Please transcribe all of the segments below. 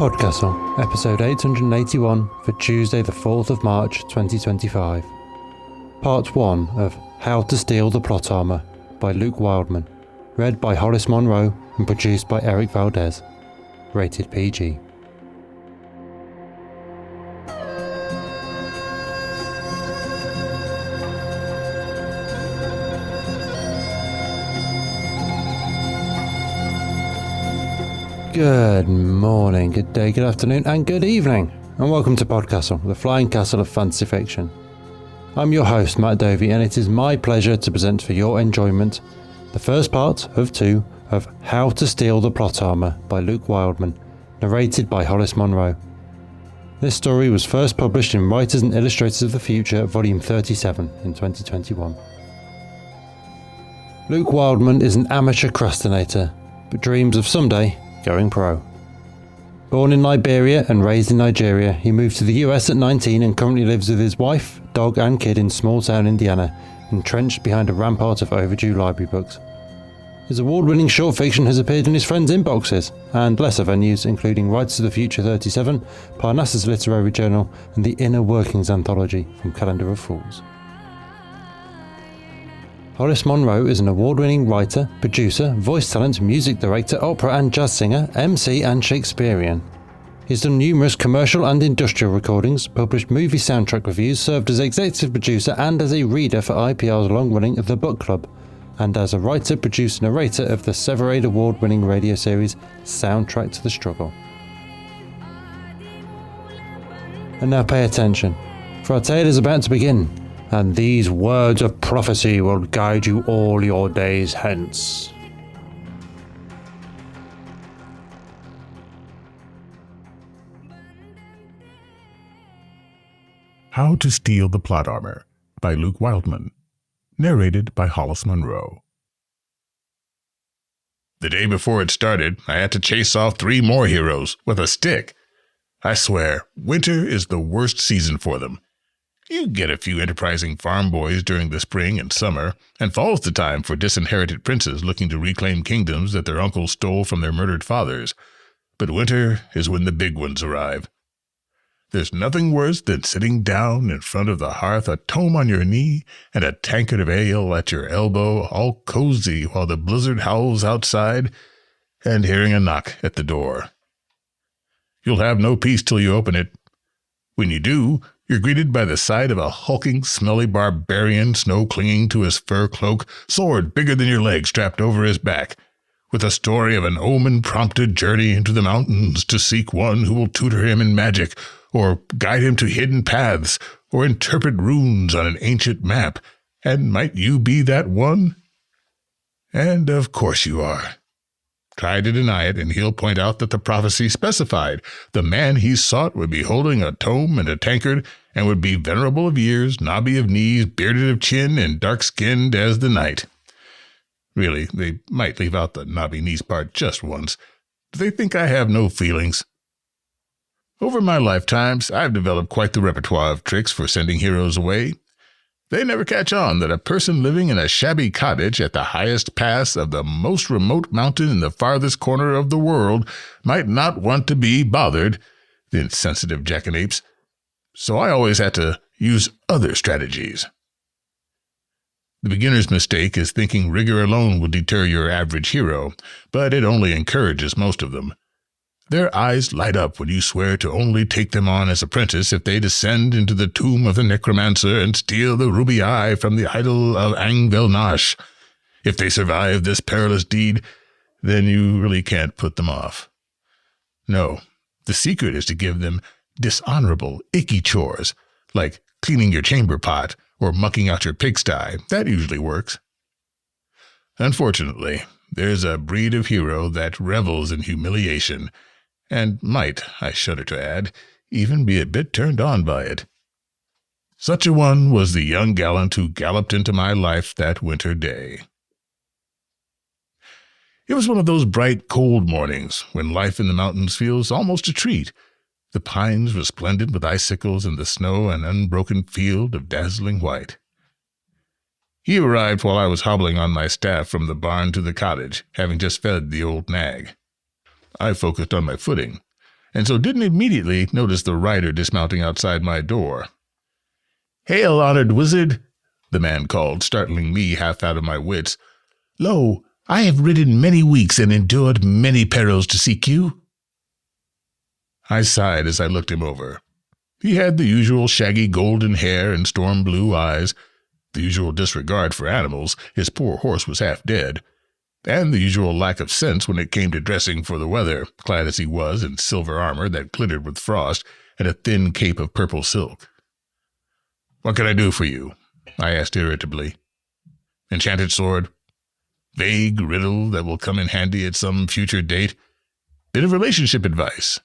PodCastle, episode 881 for Tuesday the 4th of March 2025. Part 1 of How to Steal the Plot Armor by Luke Wildman, read by Hollis Monroe and produced by Eric Valdes. Rated PG. Good morning, good day, good afternoon, and good evening, and welcome to PodCastle, the flying castle of fantasy fiction. I'm your host, Matt Dovey, and it is my pleasure to present for your enjoyment the first part of 2 of How to Steal the Plot Armor by Luke Wildman, narrated by Hollis Monroe. This story was first published in Writers and Illustrators of the Future, Volume 37 in 2021. Luke Wildman is an amateur crustinator, but dreams of someday going pro. Born in Liberia and raised in Nigeria, he moved to the US at 19 and currently lives with his wife, dog and kid in small town Indiana, entrenched behind a rampart of overdue library books. His award-winning short fiction has appeared in his friends' inboxes and lesser venues, including Writers of the Future 37, Parnassus Literary Journal, and the Inner Workings Anthology from Calendar of Fools. Hollis Monroe is an award-winning writer, producer, voice talent, music director, opera and jazz singer, MC and Shakespearean. He's done numerous commercial and industrial recordings, published movie soundtrack reviews, served as executive producer and as a reader for IPR's long-running The Book Club, and as a writer, producer, narrator of the Severade award-winning radio series Soundtrack to the Struggle. And now pay attention, for our tale is about to begin. And these words of prophecy will guide you all your days hence. How to Steal the Plot Armor by Luke Wildman, narrated by Hollis Monroe. The day before it started, I had to chase off 3 more heroes with a stick. I swear, winter is the worst season for them. You get a few enterprising farm boys during the spring and summer, and fall's the time for disinherited princes looking to reclaim kingdoms that their uncles stole from their murdered fathers. But winter is when the big ones arrive. There's nothing worse than sitting down in front of the hearth, a tome on your knee, and a tankard of ale at your elbow, all cozy while the blizzard howls outside, and hearing a knock at the door. You'll have no peace till you open it. When you do, you're greeted by the sight of a hulking, smelly barbarian, snow clinging to his fur cloak, sword bigger than your leg strapped over his back, with a story of an omen-prompted journey into the mountains to seek one who will tutor him in magic, or guide him to hidden paths, or interpret runes on an ancient map. And might you be that one? And of course you are. Try to deny it, and he'll point out that the prophecy specified the man he sought would be holding a tome and a tankard, and would be venerable of years, knobby of knees, bearded of chin, and dark-skinned as the night. Really, they might leave out the knobby knees part just once. Do they think I have no feelings? Over my lifetimes, I've developed quite the repertoire of tricks for sending heroes away. They never catch on that a person living in a shabby cottage at the highest pass of the most remote mountain in the farthest corner of the world might not want to be bothered, the insensitive jackanapes. So I always had to use other strategies. The beginner's mistake is thinking rigor alone will deter your average hero, but it only encourages most of them. Their eyes light up when you swear to only take them on as apprentice if they descend into the tomb of the necromancer and steal the ruby eye from the idol of Angvelnash. If they survive this perilous deed, then you really can't put them off. No, the secret is to give them dishonorable, icky chores, like cleaning your chamber pot or mucking out your pigsty. That usually works. Unfortunately, there's a breed of hero that revels in humiliation, and might, I shudder to add, even be a bit turned on by it. Such a one was the young gallant who galloped into my life that winter day. It was one of those bright, cold mornings when life in the mountains feels almost a treat, the pines resplendent with icicles and the snow an unbroken field of dazzling white. He arrived while I was hobbling on my staff from the barn to the cottage, having just fed the old nag. I focused on my footing, and so didn't immediately notice the rider dismounting outside my door. "Hail, honored wizard," the man called, startling me half out of my wits. "Lo, I have ridden many weeks and endured many perils to seek you." I sighed as I looked him over. He had the usual shaggy golden hair and storm blue eyes, the usual disregard for animals, his poor horse was half dead, and the usual lack of sense when it came to dressing for the weather, clad as he was in silver armor that glittered with frost and a thin cape of purple silk. "What can I do for you?" I asked irritably. "Enchanted sword? Vague riddle that will come in handy at some future date? Bit of relationship advice?"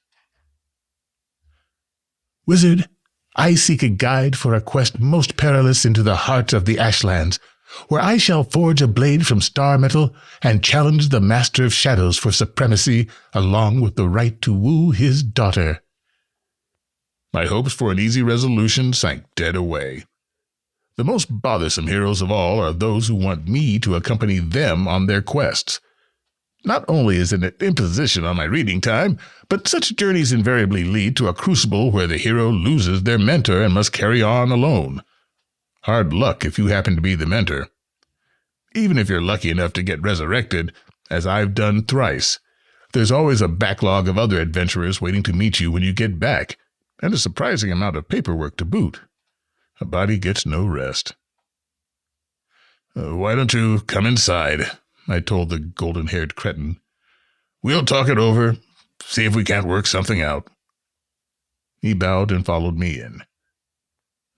"Wizard, I seek a guide for a quest most perilous into the heart of the Ashlands, where I shall forge a blade from star metal and challenge the Master of Shadows for supremacy, along with the right to woo his daughter." My hopes for an easy resolution sank dead away. The most bothersome heroes of all are those who want me to accompany them on their quests. Not only is it an imposition on my reading time, but such journeys invariably lead to a crucible where the hero loses their mentor and must carry on alone. Hard luck if you happen to be the mentor. Even if you're lucky enough to get resurrected, as I've done thrice, there's always a backlog of other adventurers waiting to meet you when you get back, and a surprising amount of paperwork to boot. A body gets no rest. "Why don't you come inside?" I told the golden-haired cretin. "We'll talk it over, see if we can't work something out." He bowed and followed me in.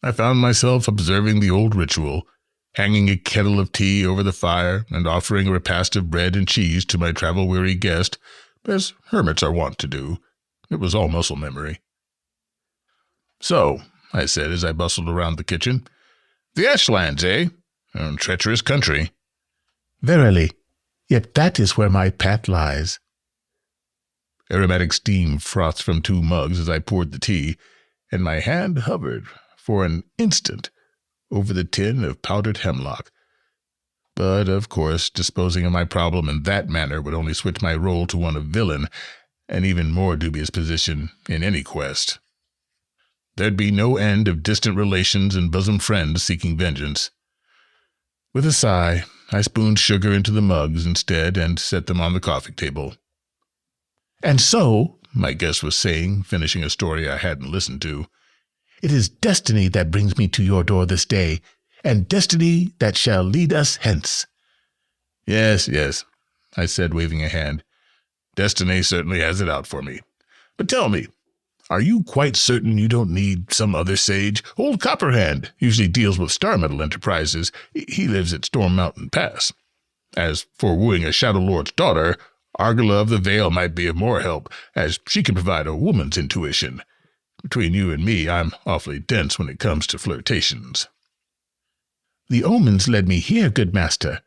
I found myself observing the old ritual, hanging a kettle of tea over the fire and offering a repast of bread and cheese to my travel-weary guest, as hermits are wont to do. It was all muscle memory. "So," I said as I bustled around the kitchen, "the Ashlands, eh? A treacherous country." "Verily, yet that is where my path lies." Aromatic steam frothed from 2 mugs as I poured the tea, and my hand hovered, for an instant, over the tin of powdered hemlock. But, of course, disposing of my problem in that manner would only switch my role to one of villain, an even more dubious position in any quest. There'd be no end of distant relations and bosom friends seeking vengeance. With a sigh, I spooned sugar into the mugs instead and set them on the coffee table. "And so," my guest was saying, finishing a story I hadn't listened to, "it is destiny that brings me to your door this day, and destiny that shall lead us hence." Yes, I said, waving a hand. "Destiny certainly has it out for me. But tell me, are you quite certain you don't need some other sage? Old Copperhand usually deals with star metal enterprises. He lives at Storm Mountain Pass. As for wooing a Shadow Lord's daughter, Argilla of the Vale might be of more help, as she can provide a woman's intuition. Between you and me, I'm awfully dense when it comes to flirtations." "The omens led me here, good master.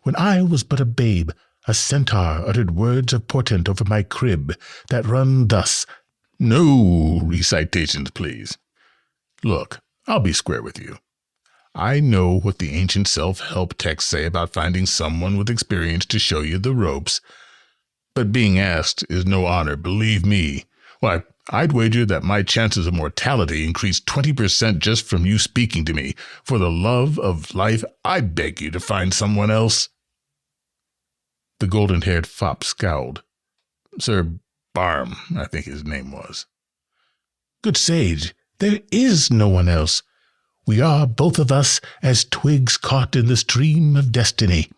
When I was but a babe, a centaur uttered words of portent over my crib that run thus." "No recitations, please. Look, I'll be square with you. I know what the ancient self-help texts say about finding someone with experience to show you the ropes. But being asked is no honor, believe me. Why, I'd wager that my chances of mortality increased 20% just from you speaking to me. For the love of life, I beg you to find someone else." The golden-haired fop scowled. Sir Barm, I think his name was. "Good sage, there is no one else. We are, both of us, as twigs caught in the stream of destiny.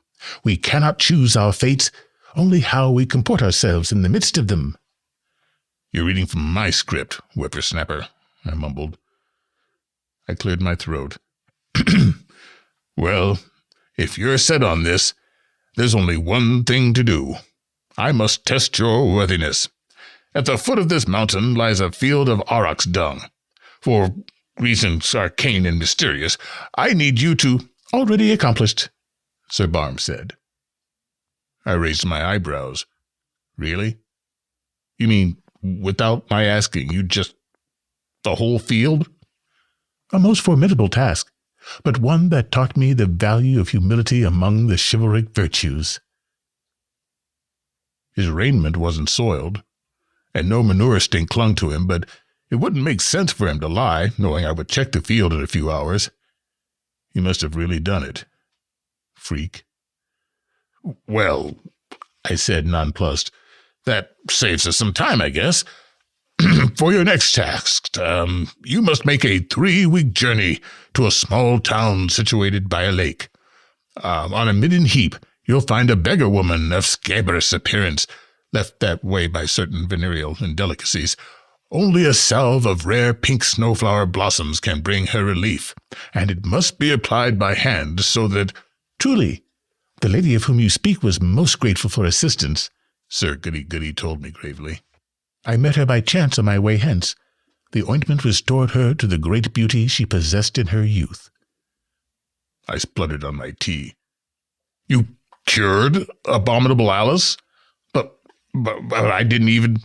We cannot choose our fates, only how we comport ourselves in the midst of them." "You're reading from my script, whippersnapper," I mumbled. I cleared my throat. "Well, if you're set on this, there's only one thing to do. I must test your worthiness. At the foot of this mountain lies a field of aurochs dung. For reasons arcane and mysterious, I need you to—" "Already accomplished," Sir Barm said. I raised my eyebrows. "Really? You mean, without my asking, you just— the whole field?" "A most formidable task, but one that taught me the value of humility among the chivalric virtues." His raiment wasn't soiled, and no manure stink clung to him, but it wouldn't make sense for him to lie, knowing I would check the field in a few hours. He must have really done it. Freak. Well, I said, nonplussed, that saves us some time, I guess. For your next task, you must make a 3-week journey to a small town situated by a lake. On a midden heap, you'll find a beggar woman of scabrous appearance, left that way by certain venereal indelicacies. Only a salve of rare pink snowflower blossoms can bring her relief, and it must be applied by hand so that— Truly, the lady of whom you speak was most grateful for assistance, Sir Goody-Goody told me gravely. I met her by chance on my way hence. The ointment restored her to the great beauty she possessed in her youth. I spluttered on my tea. You cured Abominable Alice? But I didn't even—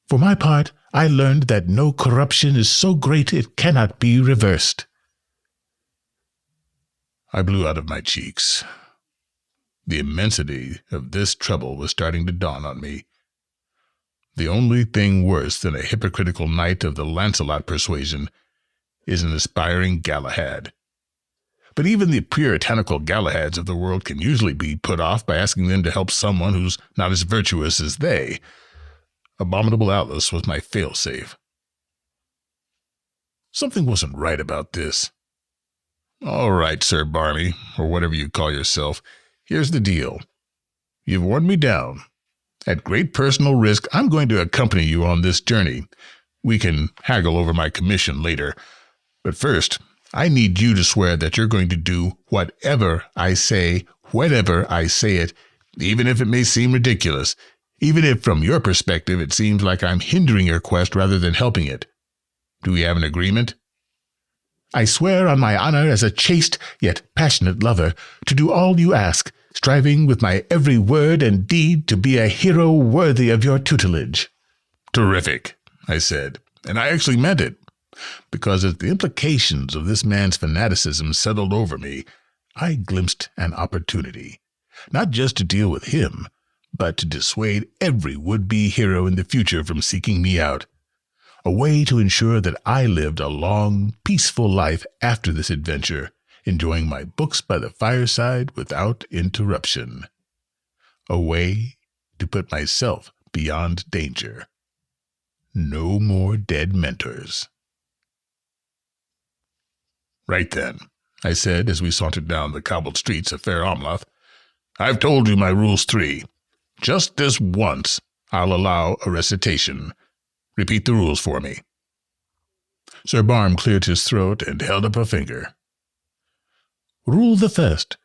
For my part, I learned that no corruption is so great it cannot be reversed. I blew out of my cheeks. The immensity of this trouble was starting to dawn on me. The only thing worse than a hypocritical knight of the Lancelot persuasion is an aspiring Galahad. But even the puritanical Galahads of the world can usually be put off by asking them to help someone who's not as virtuous as they. Abominable Alice was my fail-safe. Something wasn't right about this. All right, Sir Barmy, or whatever you call yourself, here's the deal. You've worn me down. At great personal risk, I'm going to accompany you on this journey. We can haggle over my commission later. But first, I need you to swear that you're going to do whatever I say, whenever I say it, even if it may seem ridiculous, even if from your perspective it seems like I'm hindering your quest rather than helping it. Do we have an agreement? I swear on my honor as a chaste yet passionate lover to do all you ask, striving with my every word and deed to be a hero worthy of your tutelage. Terrific, I said, and I actually meant it, because as the implications of this man's fanaticism settled over me, I glimpsed an opportunity, not just to deal with him, but to dissuade every would-be hero in the future from seeking me out. A way to ensure that I lived a long, peaceful life after this adventure, enjoying my books by the fireside without interruption. A way to put myself beyond danger. No more dead mentors. Right then, I said as we sauntered down the cobbled streets of Fair Omloth, I've told you my rules 3. Just this once, I'll allow a recitation. Repeat the rules for me. Sir Barm cleared his throat and held up a finger. Rule the 1st.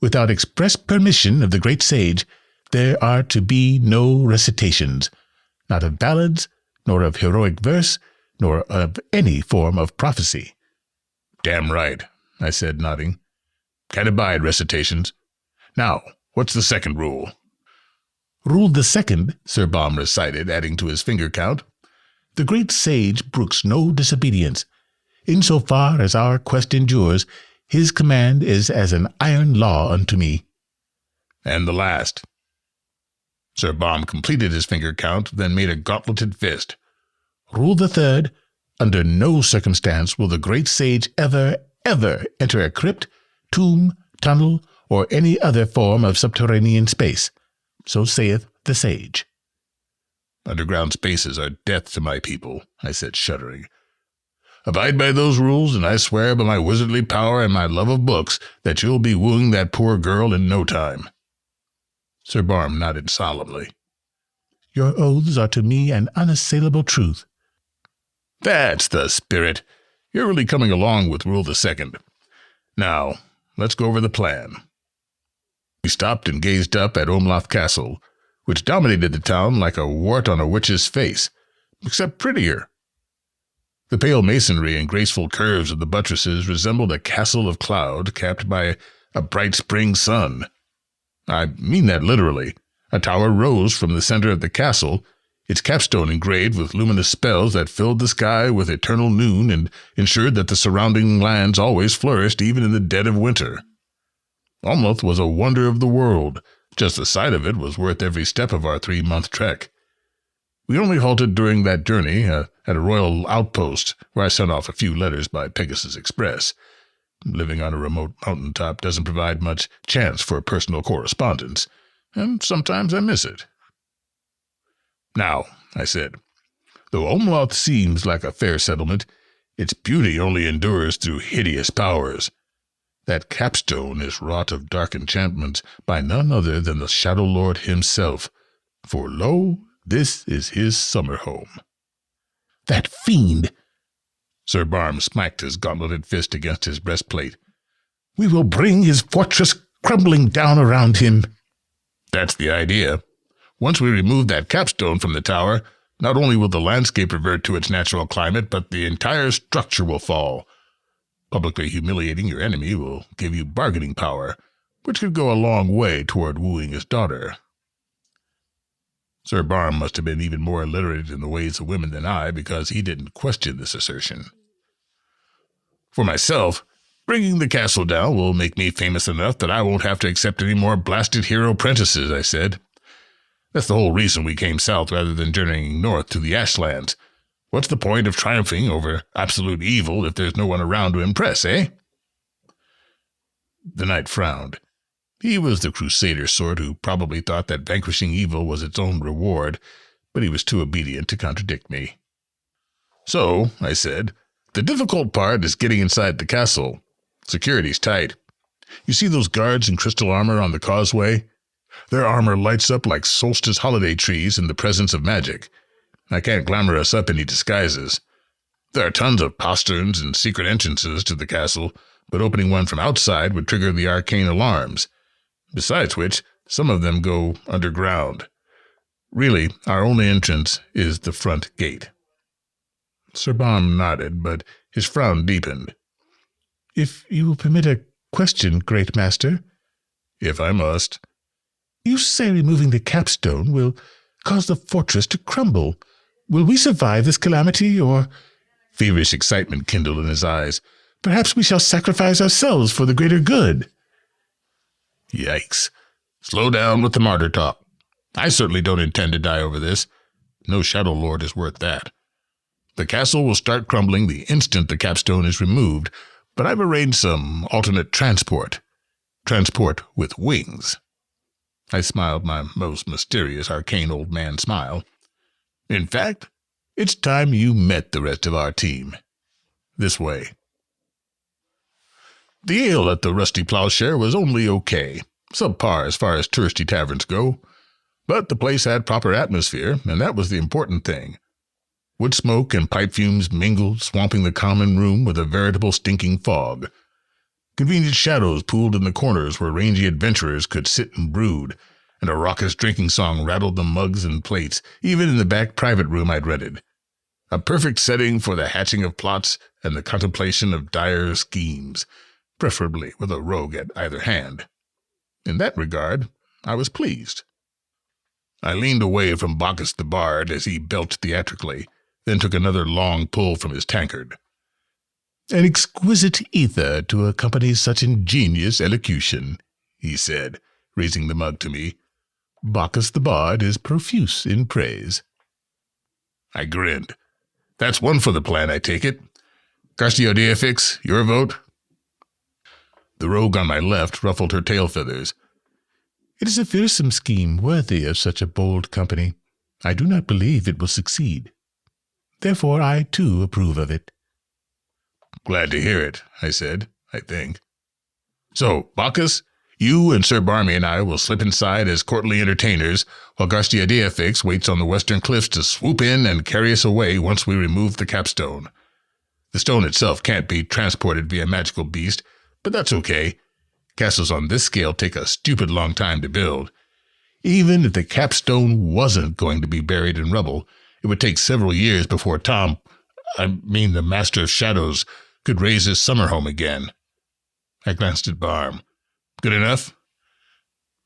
Without express permission of the great sage, there are to be no recitations, not of ballads, nor of heroic verse, nor of any form of prophecy. Damn right, I said, nodding. Can't abide recitations. Now, what's the 2nd rule? Rule the 2nd, Sir Baum recited, adding to his finger count. The great sage brooks no disobedience. Insofar as our quest endures, his command is as an iron law unto me. And the last. Sir Baum completed his finger count, then made a gauntleted fist. Rule the 3rd. Under no circumstance will the great sage ever enter a crypt, tomb, tunnel, or any other form of subterranean space. So saith the sage. Underground spaces are death to my people, I said, shuddering. Abide by those rules, and I swear by my wizardly power and my love of books that you'll be wooing that poor girl in no time. Sir Barm nodded solemnly. Your oaths are to me an unassailable truth. That's the spirit. You're really coming along with Rule the 2nd. Now, let's go over the plan. We stopped and gazed up at Omloth Castle, which dominated the town like a wart on a witch's face, except prettier. The pale masonry and graceful curves of the buttresses resembled a castle of cloud capped by a bright spring sun. I mean that literally. A tower rose from the center of the castle, its capstone engraved with luminous spells that filled the sky with eternal noon and ensured that the surrounding lands always flourished even in the dead of winter. Omloth was a wonder of the world. Just the sight of it was worth every step of our 3-month trek. We only halted during that journey at a royal outpost where I sent off a few letters by Pegasus Express. Living on a remote mountaintop doesn't provide much chance for personal correspondence, and sometimes I miss it. Now, I said, though Omloth seems like a fair settlement, its beauty only endures through hideous powers. That capstone is wrought of dark enchantments by none other than the Shadow Lord himself, for lo, this is his summer home. That fiend! Sir Barm smacked his gauntleted fist against his breastplate. We will bring his fortress crumbling down around him. That's the idea. Once we remove that capstone from the tower, not only will the landscape revert to its natural climate, but the entire structure will fall. Publicly humiliating your enemy will give you bargaining power, which could go a long way toward wooing his daughter. Sir Barm must have been even more illiterate in the ways of women than I, because he didn't question this assertion. For myself, bringing the castle down will make me famous enough that I won't have to accept any more blasted hero apprentices, I said. That's the whole reason we came south rather than journeying north to the Ashlands. What's the point of triumphing over absolute evil if there's no one around to impress, eh? The knight frowned. He was the crusader sort who probably thought that vanquishing evil was its own reward, but he was too obedient to contradict me. So, I said, the difficult part is getting inside the castle. Security's tight. You see those guards in crystal armor on the causeway? Their armor lights up like solstice holiday trees in the presence of magic. I can't glamour us up any disguises. There are tons of posterns and secret entrances to the castle, but opening one from outside would trigger the arcane alarms. Besides which, some of them go underground. Really, our only entrance is the front gate. Sir Baum nodded, but his frown deepened. If you will permit a question, great master. If I must. You say removing the capstone will cause the fortress to crumble. Will we survive this calamity, or... Feverish excitement kindled in his eyes. Perhaps we shall sacrifice ourselves for the greater good. Yikes. Slow down with the martyr talk. I certainly don't intend to die over this. No Shadow Lord is worth that. The castle will start crumbling the instant the capstone is removed, but I've arranged some alternate transport. Transport with wings. I smiled my most mysterious arcane old man smile. In fact, it's time you met the rest of our team. This way. The ale at the Rusty Plowshare was only okay, subpar as far as touristy taverns go, but the place had proper atmosphere, and that was the important thing. Wood smoke and pipe fumes mingled, swamping the common room with a veritable stinking fog. Convenient shadows pooled in the corners where rangy adventurers could sit and brood, and a raucous drinking song rattled the mugs and plates, even in the back private room I'd rented. A perfect setting for the hatching of plots and the contemplation of dire schemes, preferably with a rogue at either hand. In that regard, I was pleased. I leaned away from Bacchus the Bard as he belched theatrically, then took another long pull from his tankard. An exquisite ether to accompany such ingenious elocution, he said, raising the mug to me. Bacchus the Bard is profuse in praise. I grinned. That's one for the plan, I take it. Garciodeafix, your vote? The rogue on my left ruffled her tail feathers. It is a fearsome scheme worthy of such a bold company. I do not believe it will succeed. Therefore I, too, approve of it. Glad to hear it, I said, I think. So, Bacchus, you and Sir Barmy and I will slip inside as courtly entertainers, while Garciodeafix waits on the western cliffs to swoop in and carry us away once we remove the capstone. The stone itself can't be transported via magical beast, but that's okay. Castles on this scale take a stupid long time to build. Even if the capstone wasn't going to be buried in rubble, it would take several years before the Master of Shadows, could raise his summer home again. I glanced at Barm. Good enough?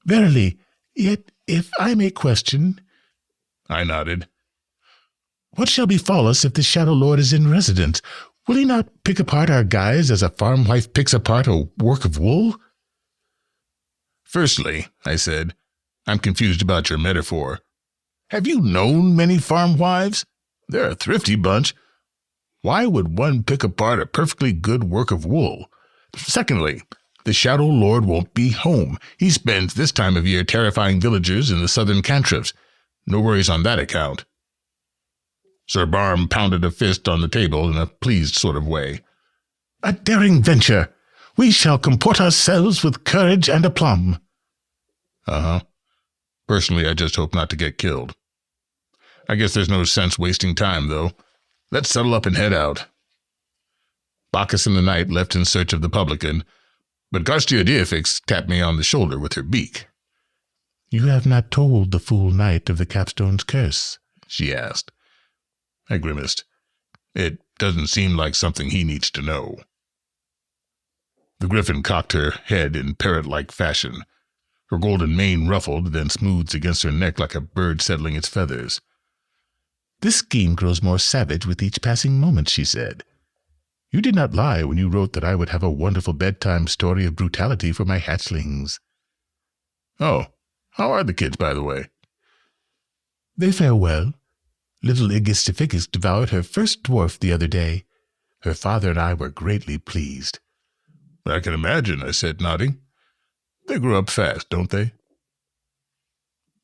Verily, yet if I may question... I nodded. What shall befall us if the Shadow Lord is in residence? Will he not pick apart our guise as a farm wife picks apart a work of wool? Firstly, I said, I'm confused about your metaphor. Have you known many farm wives? They're a thrifty bunch. Why would one pick apart a perfectly good work of wool? Secondly, the Shadow Lord won't be home. He spends this time of year terrifying villagers in the southern cantrips. No worries on that account. Sir Barm pounded a fist on the table in a pleased sort of way. A daring venture. We shall comport ourselves with courage and aplomb. Uh-huh. Personally, I just hope not to get killed. I guess there's no sense wasting time, though. Let's settle up and head out. Bacchus and the knight left in search of the publican, but Garcia Diafix tapped me on the shoulder with her beak. You have not told the fool knight of the capstone's curse, she asked. I grimaced. It doesn't seem like something he needs to know. The griffin cocked her head in parrot-like fashion. Her golden mane ruffled, then smoothed against her neck like a bird settling its feathers. This scheme grows more savage with each passing moment, she said. You did not lie when you wrote that I would have a wonderful bedtime story of brutality for my hatchlings. Oh, how are the kids, by the way? They fare well. Little Igistificus devoured her first dwarf the other day. Her father and I were greatly pleased. I can imagine, I said, nodding. They grow up fast, don't they?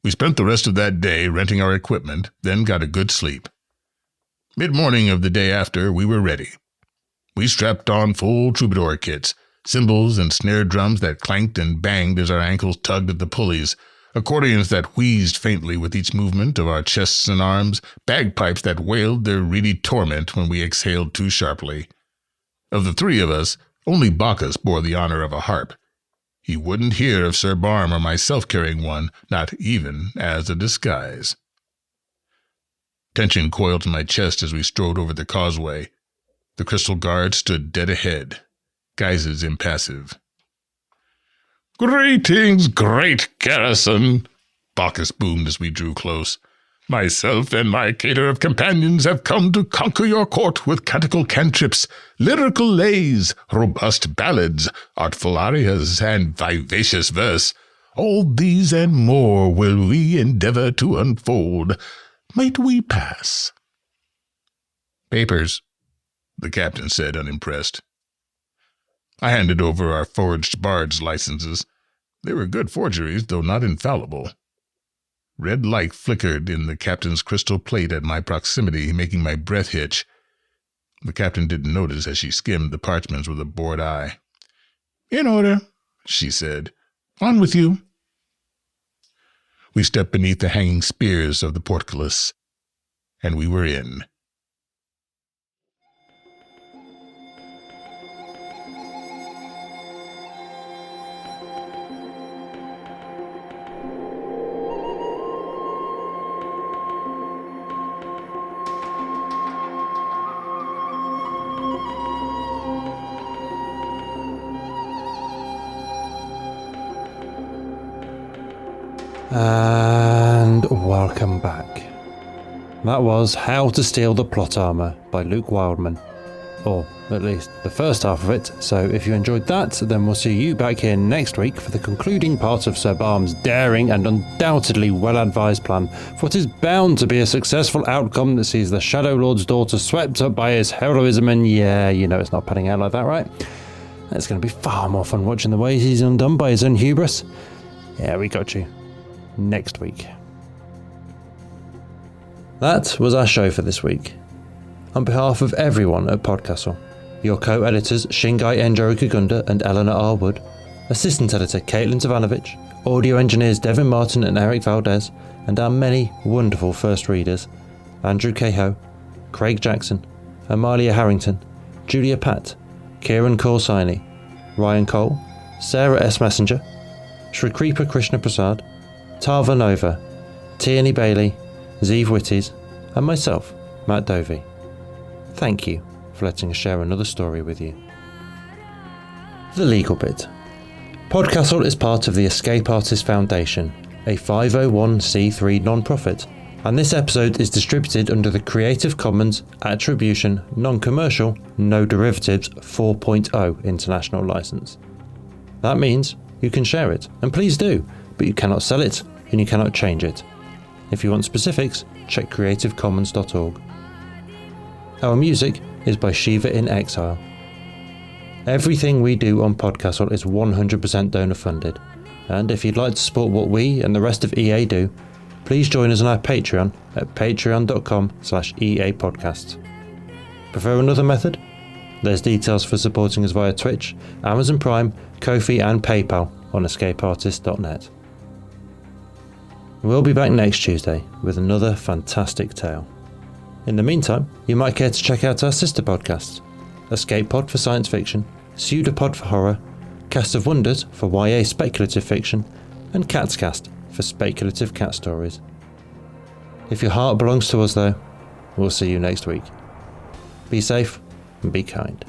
We spent the rest of that day renting our equipment, then got a good sleep. Mid-morning of the day after, we were ready. We strapped on full troubadour kits, cymbals and snare drums that clanked and banged as our ankles tugged at the pulleys, accordions that wheezed faintly with each movement of our chests and arms, bagpipes that wailed their reedy torment when we exhaled too sharply. Of the three of us, only Bacchus bore the honor of a harp. He wouldn't hear of Sir Barm or myself carrying one, not even as a disguise. Tension coiled in my chest as we strode over the causeway. The Crystal Guard stood dead ahead, guises impassive. Greetings, great garrison, Bacchus boomed as we drew close. Myself and my cater of companions have come to conquer your court with canticle cantrips, lyrical lays, robust ballads, artful arias, and vivacious verse. All these and more will we endeavor to unfold. Might we pass? Papers, the captain said, unimpressed. I handed over our forged bard's licenses. They were good forgeries, though not infallible. Red light flickered in the captain's crystal plate at my proximity, making my breath hitch. The captain didn't notice as she skimmed the parchments with a bored eye. In order, she said. On with you. We stepped beneath the hanging spears of the portcullis, and we were in. And welcome back. That was How to Steal the Plot Armor by Luke Wildman. Or at least the first half of it, so if you enjoyed that, then we'll see you back here next week for the concluding part of Sir Barm's daring and undoubtedly well-advised plan for what is bound to be a successful outcome that sees the Shadow Lord's daughter swept up by his heroism, and yeah, you know it's not panning out like that, right? It's going to be far more fun watching the ways he's undone by his own hubris. Yeah, we got you. Next week. That was our show for this week. On behalf of everyone at PodCastle, your co-editors Shingai Enjiro Kagunda and Eleanor R. Wood, assistant editor Caitlin Zavanovich, audio engineers Devin Martin and Eric Valdes, and our many wonderful first readers, Andrew Cahoe, Craig Jackson, Amalia Harrington, Julia Patt, Kieran Corsaini, Ryan Cole, Sarah S. Messenger, Sri Kripa Krishna Prasad, Tava Nova, Tierney Bailey, Zeev Witties, and myself, Matt Dovey. Thank you for letting us share another story with you. The legal bit. PodCastle is part of the Escape Artists Foundation, a 501c3 non-profit, and this episode is distributed under the Creative Commons Attribution Non-Commercial No Derivatives 4.0 international license. That means you can share it, and please do, but you cannot sell it and you cannot change it. If you want specifics, check creativecommons.org. Our music is by Shiva in Exile. Everything we do on PodCastle is 100% donor funded, and if you'd like to support what we and the rest of EA do, please join us on our Patreon at patreon.com/EApodcasts. Prefer another method? There's details for supporting us via Twitch, Amazon Prime, Ko-fi and PayPal on escapeartist.net. We'll be back next Tuesday with another fantastic tale. In the meantime, you might care to check out our sister podcasts: Escape Pod for science fiction, Pseudopod for horror, Cast of Wonders for YA speculative fiction, and Cat's Cast for speculative cat stories. If your heart belongs to us though, we'll see you next week. Be safe and be kind.